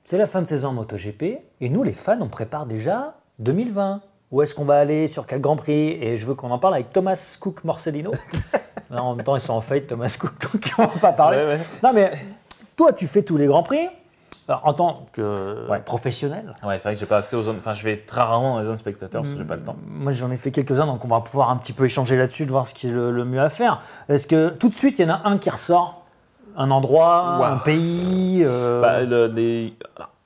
C'est la fin de saison en MotoGP et nous, les fans, on prépare déjà 2020. Où est-ce qu'on va aller? Sur quel Grand Prix? Et je veux qu'on en parle avec Thomas Cook Morcellino. Là, en même temps, ils sont en faillite, Thomas Cook, donc on ne va pas parler. Ouais. Non, mais toi, tu fais tous les Grands Prix. Alors, en tant que professionnel. Ouais, c'est vrai que j'ai pas accès aux zones. Enfin, je vais très rarement dans les zones spectateurs parce que j'ai pas le temps. Moi, j'en ai fait quelques-uns, donc on va pouvoir un petit peu échanger là-dessus, de voir ce qui est le mieux à faire. Est-ce que tout de suite, il y en a un qui ressort? Un endroit, un pays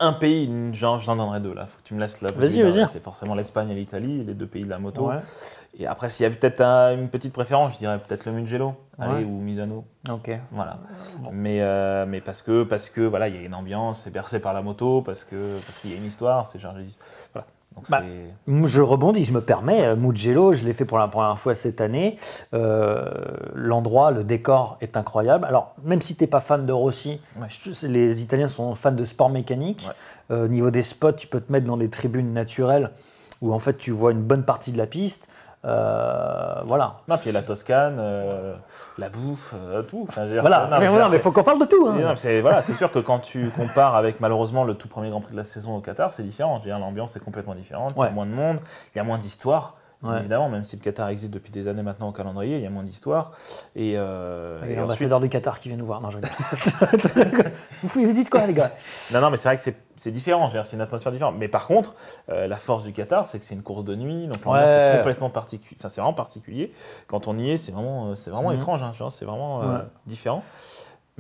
Un pays, genre, j'en donnerais deux là. Faut que tu me laisses la Vas-y. C'est forcément l'Espagne et l'Italie, les deux pays de la moto. Ouais. Et après, s'il y a peut-être une petite préférence, je dirais peut-être le Mugello, ou Misano. Ok. Voilà. Bon. Mais parce que voilà, il y a une ambiance, c'est bercé par la moto, parce qu'il y a une histoire, c'est genre voilà. Donc je rebondis, je me permets. Mugello, je l'ai fait pour la première fois cette année. L'endroit, le décor est incroyable. Alors, même si tu n'es pas fan de Rossi, les Italiens sont fans de sport mécanique. Au niveau des spots, tu peux te mettre dans des tribunes naturelles où en fait tu vois une bonne partie de la piste. Voilà. Non, puis il y a la Toscane, la bouffe, tout. Enfin, mais il faut qu'on parle de tout. Hein. C'est sûr que quand tu compares avec malheureusement le tout premier Grand Prix de la saison au Qatar, c'est différent. L'ambiance est complètement différente. Il y a moins de monde, il y a moins d'histoire. Évidemment, même si le Qatar existe depuis des années maintenant au calendrier, il y a moins d'histoire. Et l'ambassadeur du Qatar qui vient nous voir. Non, je rigole. Vous dites quoi, les gars? Non, mais c'est vrai que c'est différent. C'est une atmosphère différente. Mais par contre, la force du Qatar, c'est que c'est une course de nuit. Donc l'ambiance est complètement particulière. Enfin, c'est vraiment particulier. Quand on y est, c'est vraiment étrange. Hein, c'est vraiment différent.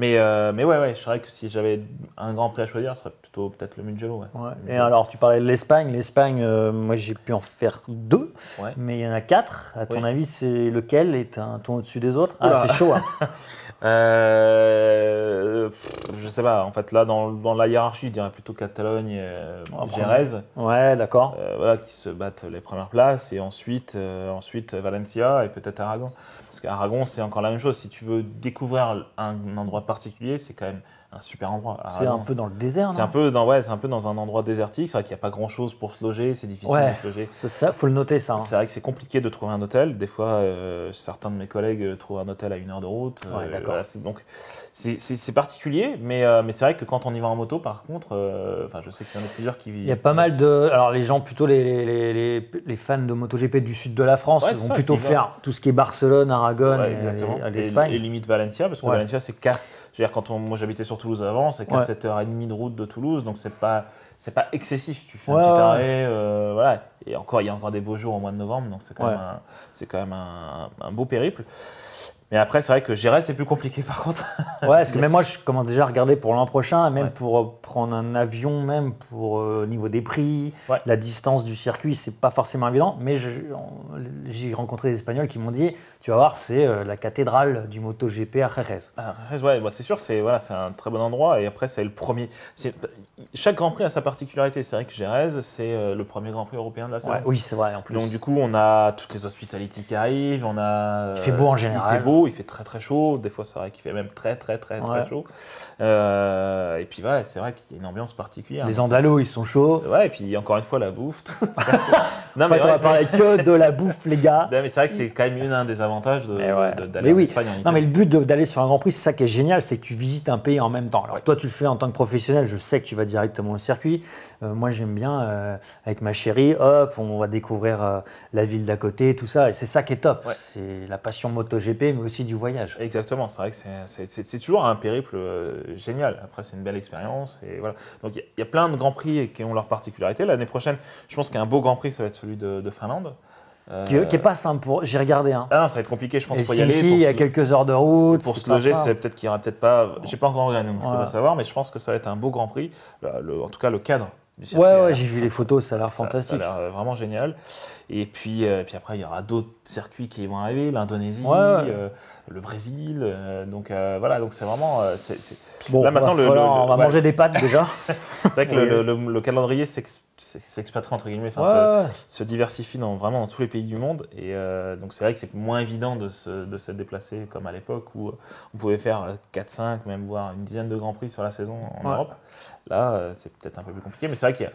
Mais c'est vrai que si j'avais un Grand Prix à choisir, ce serait plutôt peut-être le Mugello. Et alors, tu parlais de l'Espagne. L'Espagne, moi, j'ai pu en faire 2, mais il y en a 4. À ton avis, c'est lequel est un ton au-dessus des autres? C'est chaud. Hein. Je sais pas. En fait, là, dans la hiérarchie, je dirais plutôt Catalogne et Jerez. Ouais, d'accord. Qui se battent les premières places. Et ensuite Valencia et peut-être Aragon. Parce qu'Aragon, c'est encore la même chose. Si tu veux découvrir un endroit particulier, c'est quand même un super endroit. C'est un peu dans le désert, c'est un peu dans un endroit désertique. C'est vrai qu'il n'y a pas grand-chose pour se loger. C'est difficile de se loger. C'est ça, faut le noter, ça. Hein. C'est vrai que c'est compliqué de trouver un hôtel. Des fois, certains de mes collègues trouvent un hôtel à 1 heure de route. D'accord. Donc, c'est particulier. Mais c'est vrai que quand on y va en moto, par contre, je sais qu'il y en a plusieurs qui vivent. Il y a pas mal de... Alors, les gens, plutôt les fans de MotoGP du sud de la France, vont plutôt faire tout ce qui est Barcelone, Aragon et l'Espagne. Et limite Valencia, parce que Valencia, c'est casse. Je veux dire, moi j'habitais sur Toulouse avant, c'est qu'à 7h30 de route de Toulouse, donc c'est pas excessif. Tu fais un petit arrêt, voilà. Et il y a encore des beaux jours au mois de novembre, donc c'est quand même un beau périple. Mais après, c'est vrai que Jerez, c'est plus compliqué par contre. Parce que même moi, je commence déjà à regarder pour l'an prochain, et même pour prendre un avion, même pour niveau des prix, la distance du circuit, c'est pas forcément évident. Mais j'ai rencontré des Espagnols qui m'ont dit, tu vas voir, c'est la cathédrale du MotoGP à Jerez. Jerez, c'est sûr, c'est un très bon endroit. Et après, c'est le premier. Chaque Grand Prix a sa particularité. C'est vrai que Jerez, c'est le premier Grand Prix européen de la saison. Oui, c'est vrai en plus. Donc du coup, on a toutes les hospitalités qui arrivent. Il fait beau en général. Il fait beau. Il fait très très chaud, des fois c'est vrai qu'il fait même très chaud. Et puis voilà, c'est vrai qu'il y a une ambiance particulière. Les Andalos, ils sont chauds. Et puis encore une fois la bouffe. On va parler que de la bouffe, les gars. Non, mais c'est vrai que c'est quand même un des avantages d'aller en Espagne. Non, mais le but d'aller sur un Grand Prix, c'est ça qui est génial, c'est que tu visites un pays en même temps. Alors toi, tu le fais en tant que professionnel, je sais que tu vas directement au circuit. Moi, j'aime bien, avec ma chérie, on va découvrir la ville d'à côté, tout ça. Et c'est ça qui est top. C'est la passion MotoGP, mais aussi du voyage. Exactement, c'est vrai que c'est toujours un périple génial. Après, c'est une belle expérience. Et voilà. Donc, il y a plein de Grands Prix qui ont leur particularité. L'année prochaine, je pense qu'un beau Grand Prix, ça va être celui de Finlande. Qui est pas simple pour... J'ai regardé. Hein. Ah non, ça va être compliqué, je pense, pour y aller. Il y a quelques heures de route. Pour se loger, c'est peut-être qu'il n'y aura peut-être pas... J'ai pas encore regardé, donc je ne peux pas savoir, mais je pense que ça va être un beau Grand Prix. En tout cas, le cadre. J'ai vu les photos, ça a l'air fantastique. Ça a l'air vraiment génial. Et puis après, il y aura d'autres circuits qui vont arriver, l'Indonésie, le Brésil. Donc voilà, donc c'est vraiment. Bon, là maintenant, on va manger des pâtes déjà. C'est vrai que le calendrier s'expatrie entre guillemets, se diversifie vraiment dans tous les pays du monde. Et donc c'est vrai que c'est moins évident de se déplacer comme à l'époque où on pouvait faire 4, 5, même voire une dizaine de Grands Prix sur la saison en Europe. Là, c'est peut-être un peu plus compliqué, mais c'est vrai qu'il y a...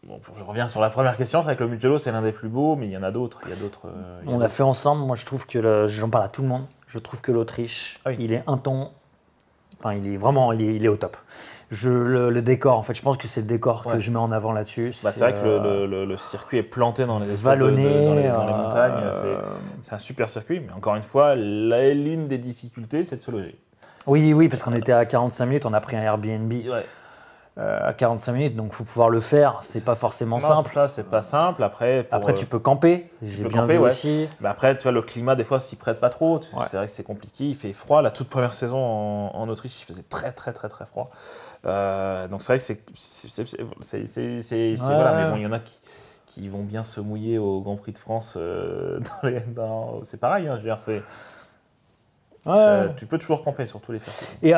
Bon, je reviens sur la première question, c'est vrai que le Mugello, c'est l'un des plus beaux, mais il y en a d'autres. On l'a fait ensemble, moi je trouve que, j'en parle à tout le monde, je trouve que l'Autriche, il est un ton... Enfin, il est vraiment, il est au top. Le décor, en fait, je pense que c'est le décor que je mets en avant là-dessus. C'est vrai que le circuit est planté dans les vallonné, dans les montagnes. C'est un super circuit, mais encore une fois, l'une des difficultés, c'est de se loger. Oui, parce qu'on était à 45 minutes, on a pris un Airbnb à 45 minutes, donc il faut pouvoir le faire. C'est pas forcément simple. Ça, c'est pas simple. Après, tu peux camper. J'ai bien vu aussi. Mais après, tu vois, le climat, des fois, s'y prête pas trop. C'est vrai que c'est compliqué. Il fait froid. La toute première saison en Autriche, il faisait très froid. Donc c'est vrai que c'est voilà. Mais bon, il y en a qui vont bien se mouiller au Grand Prix de France. C'est pareil. Je veux dire, tu peux toujours camper sur tous les circuits. Et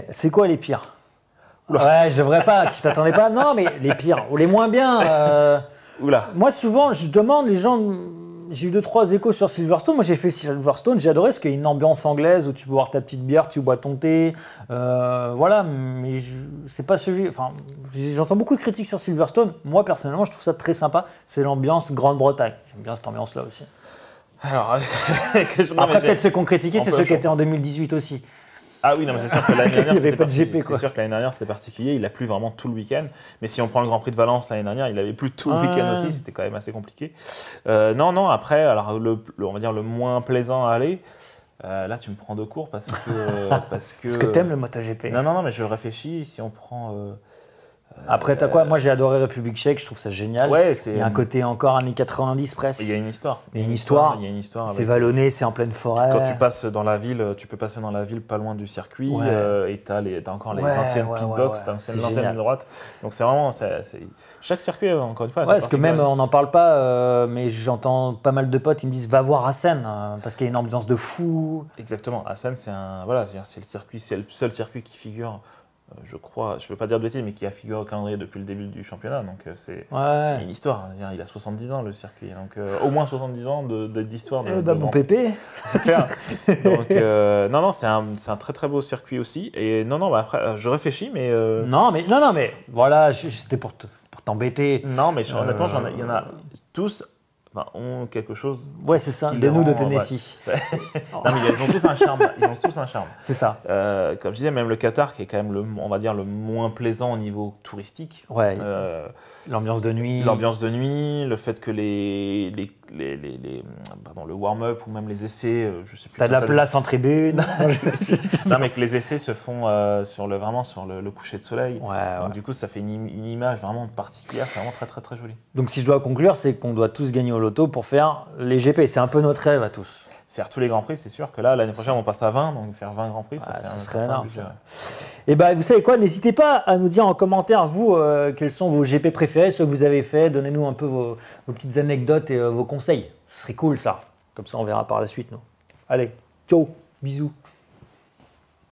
c'est quoi les pires? Ouais, je devrais pas. Tu t'attendais pas? Non, mais les pires ou les moins bien. Moi, souvent, je demande les gens. J'ai eu 2-3 échos sur Silverstone. Moi, j'ai fait Silverstone. J'ai adoré parce qu'il y a une ambiance anglaise où tu peux boire ta petite bière, tu bois ton thé. Voilà, mais c'est pas celui. Enfin, j'entends beaucoup de critiques sur Silverstone. Moi, personnellement, je trouve ça très sympa. C'est l'ambiance Grande-Bretagne. J'aime bien cette ambiance-là aussi. Alors, après, peut-être ceux qu'on critiquait, c'est ceux qui étaient en 2018 aussi. Ah oui, non, mais c'est sûr que l'année dernière, c'est sûr que l'année dernière, c'était particulier. Il a plu vraiment tout le week-end. Mais si on prend le Grand Prix de Valence l'année dernière, il avait plu tout le week-end aussi. C'était quand même assez compliqué. Non. Après, alors on va dire le moins plaisant à aller. Là, tu me prends de court parce que t'aimes le MotoGP. Non, mais je réfléchis. Si on prend. Après, t'as quoi? Moi, j'ai adoré République Tchèque, je trouve ça génial. Il y a un côté encore années 90 presque. Il y a une histoire. Il y a une histoire. C'est vallonné, c'est en pleine forêt. Quand tu passes dans la ville, tu peux passer dans la ville pas loin du circuit et t'as encore les anciennes pitbox, t'as l'ancienne ligne droite. Donc c'est vraiment, chaque circuit, encore une fois. Parce que même, on n'en parle pas, mais j'entends pas mal de potes, ils me disent va voir Assen, parce qu'il y a une ambiance de fou. Exactement. Assen, c'est le seul circuit qui figure. Je crois, je ne veux pas dire de bêtises, mais qui a figuré au calendrier depuis le début du championnat. Donc c'est une histoire. Il a 70 ans le circuit. Donc au moins 70 ans d'histoire. Mon pépé. C'est clair. Donc non, c'est un très beau circuit aussi. Et non, après, je réfléchis, mais. Non, mais voilà, c'était pour t'embêter. Non, mais honnêtement, il y en a tous. Ont quelque chose. Ouais, c'est ça. De nous de Tennessee. Non, mais ils ont tous un charme. C'est ça. Comme je disais, même le Qatar, qui est quand même on va dire le moins plaisant au niveau touristique. Ouais. L'ambiance de nuit. Le fait que le warm-up ou même les essais, je sais plus. T'as de la place en tribune. Non, mais que les essais se font sur le coucher de soleil. Donc du coup, ça fait une image vraiment particulière. C'est vraiment très joli. Donc si je dois conclure, c'est qu'on doit tous gagner au loto pour faire les GP. C'est un peu notre rêve à tous. Faire tous les Grands Prix, c'est sûr que là, l'année prochaine, on passe à 20, donc faire 20 Grands Prix, ce serait énorme. Et vous savez quoi, n'hésitez pas à nous dire en commentaire, vous, quels sont vos GP préférés, ceux que vous avez fait. Donnez-nous un peu vos petites anecdotes et vos conseils. Ce serait cool, ça. Comme ça, on verra par la suite, nous. Allez, ciao, bisous.